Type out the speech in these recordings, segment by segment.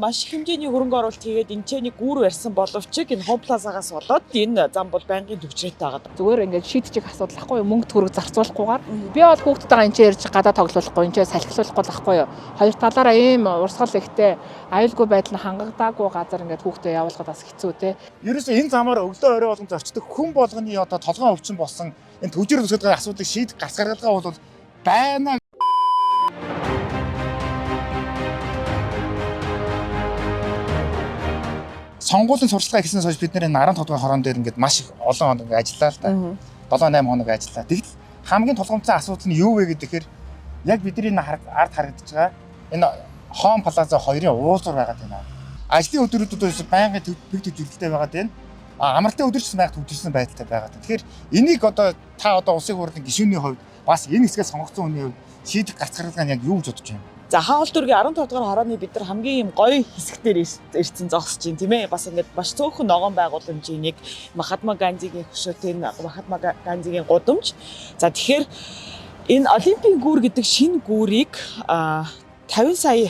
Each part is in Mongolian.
Маш их хэмжээний хөрөнгө оруулалт хийгээд энэ ч нэг гүүр барьсан боловч энэ Home Plaza-гаас болоод энэ зам бол байнгын төвчрээтэй байгаа. Зүгээр ингээд шийдчих асуудал ахгүй юу? Мөнгө төгрөг зарцуулахгүйгээр. Би бол хүүхдтэйгээ энэ ч ярьж гадаа тоглоулахгүй, энэ ч салхилуулахгүй байхгүй юу? Хоёр талаараа ийм урсгал ихтэй аюулгүй байдал нь хангагдаагүй газар ингээд хүүхдээ явуулахад бас хэцүү те. Ерөөсөө энэ замаар өглөө орой болгон зорчдог хүн болгоны одоо толгойн өвчин болсон энэ төвчөр төсөд байгаа асуудыг шийдэх гарц гаргалгаа бол байна. Сонгуулийн сурталчилгаа хийснээс хойш бид нэр 15 дугаар хорон дээр ингээд маш их олон хоног ажиллаа л да. 7-8 хоног ажиллаа. Тэгвэл хамгийн тулгамдсан асуудал нь юу вэ гэхээр яг бидний ард харагдаж байгаа энэ Home Plaza 2-ын уулзуур байгаа тийм. Ажлын өдрүүдэд байнгын төвд төвлөлттэй байгаа тийм. Амралтын өдөр ч байнга төвлөрсөн байдалтай байгаа. Тэгэхээр энийг одоо та одоо улсын хурлын гишүүний хувьд бас энэ хэсгээ сонгогдсон хүний хувьд шийдэх гарц гаргалгаа нь яг юу гэж бодож байна? За хаалт дүүргийн 15 дугаар хорооны бид нар хамгийн юм гоё хэсгээр ирсэн зогсож байна тийм ээ. Бас ингээд маш цөөхөн ногоон байгууламжийн нэг Махатма Гандигийн хөшөөтэй Махатма Гандигийн гудамж. За тэгэхээр энэ Олимпийн гүүр гэдэг шинэ гүүрийг 50 сая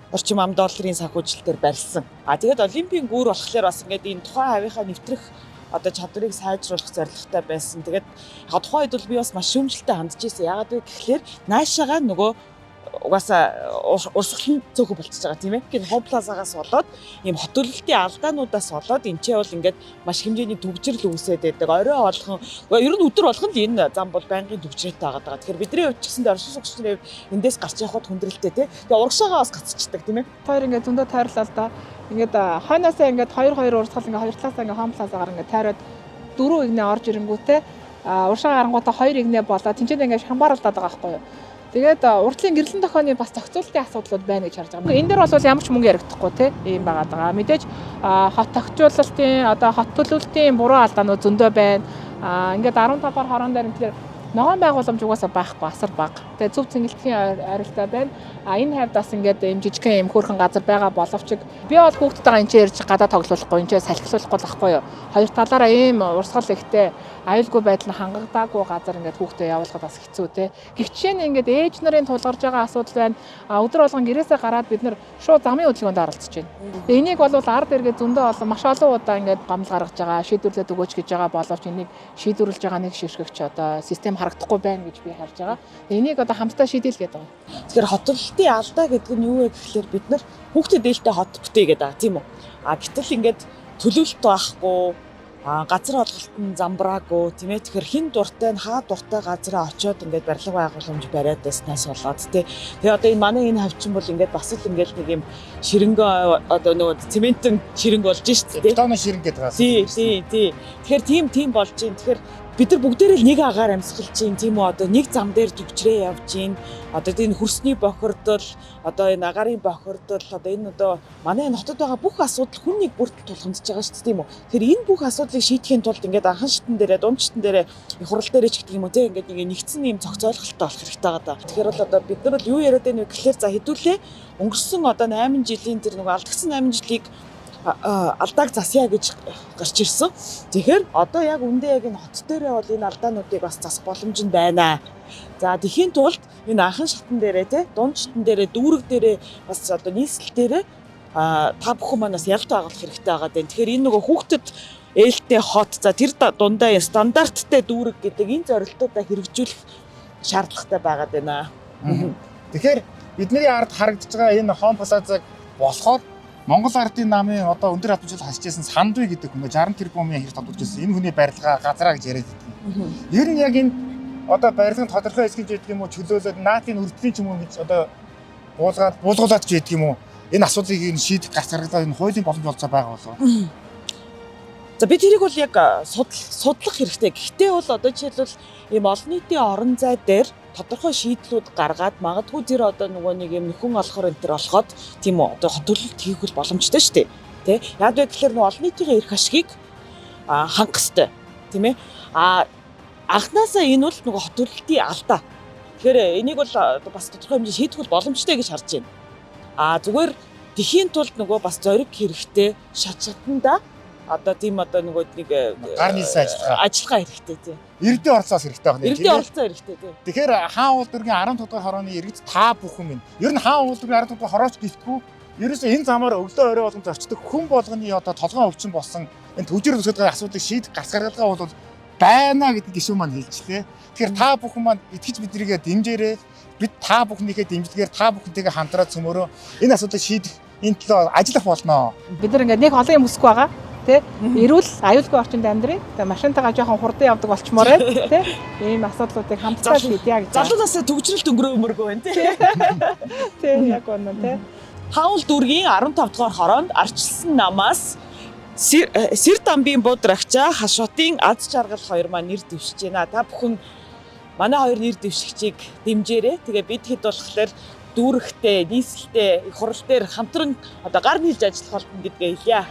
орчим ам долларын санхүүжилтээр барьсан. Тэгээд Олимпийн гүүр болохоор бас ингээд энэ тухайн хавийнхаа нэвтрэх одоо чадварыг сайжруулах зорилготой байсан. Тэгээд яг тухайн үед бол би бас маш шүүмжлэлтэй хандж ирсэн. Яагаад вэ гэхээр наашаага нөгөө угаасаа урсгал нь цөөхөн болчихж байгаа тийм ээ. Энэ Home Plaza-гаас болоод ийм хот төлөлтийн алдаануудаас болоод энэ ч бол ингээд маш хэмжээний төвчрөл үүсээд байдаг. Орой болгон ер нь өдөр болгон л энэ зам бол байнгын төвчрээтэй байгаа. Тэгэхээр бидний хувьд ч гэсэндээ оршин суугчдын хувьд эндээс гарч явахд хүндрэлтэй тийм. Тэгээ урагшаагаа бас гацчихдаг тийм ээ. Хоёр ингээд зөндөө тайрлаа л да. Ингээд хойноосаа ингээд 2 урсгал ингээд хоёр талаасаа ингээд Home Plaza-гаар ингээд тайраад 4 игнэ орж ирэнгүүтээ урагшаа гарангуудаа 2 игнэ болоо тэнцээд ингээд шамбаарлаад байгаа байхгүй юу? Тэгээд урдлын гэрлэн тохионы бас зохицуулалтын асуудлууд байна гэж харж байгаа. Энэ дээр бол ямар ч мөнгө яригдахгүй те ийм байгаа даа. Мэдээж хот тогтчлолтын одоо хот төлөвлөлтийн буруу алдаанууд зөндөө байна. Ингээд 15 дугаар хорон дээр тэгэхээр ногоон байгууламж угаасаа байхгүй асар бага. Тэгээд зөв цэнгэлтгийн арилтай байна. Энэ хавьд бас ингээд ийм жижигхэн ийм хөөрхөн газар байгаа боловч би бол хүүхдтэйгээ энэ ч ярьж гадаа тоглоулахгүй, энэ ч салхилуулахгүй байхгүй юу. Хоёр талаараа ийм урсгал ихтэй аюулгүй байдал нь хангагдаагүй газар ингээд хүүхдээ явуулахад бас хэцүү те. Гэвч нь ингээд ээж нарын тулгарч байгаа асуудал байна. Өдөр болгон гэрээсээ гараад бид нэр шууд замын хөдөлгөөнд оролцож байна. Тэгээ энийг бол ард эргээ зөндөө олон маш олон удаа ингээд гомдол гаргаж байгаа, шийдвэрлээд өгөөч гэж байгаа боловч энийг шийдвэрлэж байгаа нэг ширхэгч одоо систем харагдахгүй байна гэж би харж байгаа. Энийг одоо хамтдаа шийдэл гэдэг. Тэгэхээр хот төлөлтийн алдаа гэдэг нь юу вэ гэхээр бид нар хүүхдэд ээлтэй хот бүтээгээд байгаа тийм үү? Гэтэл ингээд төлөвлөлт байхгүй газар олголтод замбраагүй тийм ээ. Тэгэхээр хин дуртай нь хаа дуртай газараа очиод ингээд барилга байгууламж бариад байснаас болоод тий. Тэгээ одоо энэ манай энэ хавчин бол ингээд бас л ингээд нэг юм ширэнгөө одоо нөгөө цементэн ширэнг болж шít тий. Бетоны ширэнг гэдэг байгаа. Тий. Тэгэхээр тийм болж байна. Тэгэхээр бид нар бүгдээрээ нэг агаар амьсгалж чинь тийм үү одоо нэг зам дээр төвчрээ явж чинь одоо энэ хөрсний бохирдол одоо энэ агарын бохирдол одоо энэ одоо манай энэ хотод байгаа бүх асуудал хүн нэг бүртэл тулгамдж байгаа шүү дээ тийм үү. Тэгэхээр энэ бүх асуудлыг шийдэхийн тулд ингээд анхан шатн дээрээ дунд шатн дээрээ хурал дээрээ ч гэдэг юм уу тийм ингээд нэг нэгдсэн юм зохицоолголттой болох хэрэгтэй байгаа даа. Тэгэхээр бол одоо бид нар бол юу яриад байна вэ гэхээр за хэдүүлээ өнгөрсөн одоо 8 жилийн тэр нэг алдагдсан 8 жилийг алдааг засъя гэж гарч ирсэн. Тэгэхээр одоо яг үндэ яг энэ хот дээрээ бол энэ алдаануудыг бас засах боломж нь байна. За тэхийн тулд энэ анхан шатн дээрээ те дунд шатн дээрээ дүүрэг дээрээ бас одоо нийслэл дээрээ та бүхэн манаас ялт агуулах хэрэгтэй байгаа дээ. Тэгэхээр энэ нөгөө хүүхдэд ээлтэй хот за тэр дундаа стандарттай дүүрэг гэдэг энэ зорилтуудаа хэрэгжүүлэх шаардлагатай байгаад байна. Тэгэхээр бидний ард харагдаж байгаа энэ Home Plaza-г болохоор Монгол ардын намын одоо өндөр хадгалж хасчихсан Сандуй гэдэг хүн 60 тэрбумын хэрэг тодорхойлж ирсэн. Энэ хүний барилгаа газараа гэж яриад байдаг. Ер нь яг энэ одоо барилгын тодорхой хэсгэж байдаг юм уу чөлөөлөд наатын өртлийн ч юм уу гэж одоо буулгуулад ч байдаг юм уу? Энэ асуудлыг энэ шийдэх гарц гаргалаа энэ хуулийн боломж болцоо байгаа болов. За би тэрийг бол яг судлах хэрэгтэй. Гэхдээ бол одоо жишээлбэл ийм олон нийтийн орон зай дээр тодорхой шийдлүүд гаргаад магадгүй тэр одоо нөгөө нэг юм нөхөн олохоор энэ төр болоход тийм үү одоо хот төлөлт хийх бол боломжтой шүү дээ. Тэ? Яг вэ гэхээр нөгөө олон нийтийн эрх ашгийг хангах хэрэгтэй. Тийм ээ. Анхнаасаа энэ бол нөгөө хот төлөлтийн алдаа. Тэгэхээр энийг бол бас тодорхой хэмжээнд шийдэх бол боломжтой гэж харж байна. Зүгээр тэхийн тулд нөгөө бас зориг хэрэгтэй шатшатанда одоо тийм одоо нөгөө нэг гар нийлсэн ажиллагаа хэрэгтэй тийм. Иргэдийн оролцоос хэрэгтэй байна. Иргэдийн оролцоо хэрэгтэй тийм. Тэгэхээр хаан уулдургийн 15 дугаар хорооны иргэд та бүхэн минь. Ер нь хаан уулдургийн 15 дугаар хорооч гэлтгүү ерөөсөө энэ замаар өглөө орой болгон зорчдог хүн болгоны одоо толгойн өвчин болсон энэ төвчөр төсөөд асуудлыг шийдэх гарц гаргалгаа бол байна гэдэг гишүүн маань хэлжлээ. Тэгэхээр та бүхэн маань итгэж биднийгээ дэмжээрэй. Бид та бүхнийхээ дэмжлэгээр та бүхэнтэйгээ хамтраад цөмөрөө энэ асуудлыг шийдэх энэ төлөө ажиллах болно. Бид нар ингээд нэг олон юм хүсэхгүй байгаа. Тэ? Эрүүл аюулгүй орчинд амьдрий. Тэгээ машинтайгаа жоохон хурдан явдаг болчмоор байна. Тэ? Ийм асуудлуудыг хамтдаа шийдъя гэж. Залуу насаа төгжрөлт өнгөрөмөргөө байна тий. Тэ яг үнэ тэ. Хаул дүүргийн 15 дугаар хороонд арчилсан намаас Сэр дамбын буудрагчаа Хашотын аз жаргал хоёр маань нэр дэвшиж байна. Та бүхэн манай хоёр нэр дэвшигчийг дэмжээрэй. Тэгээ бид хэд болохоор дүүрэгтэй, нийслэлтэй, их хурал дээр хамтран одоо гар нийлж ажиллах болно гэдгээ хэлье.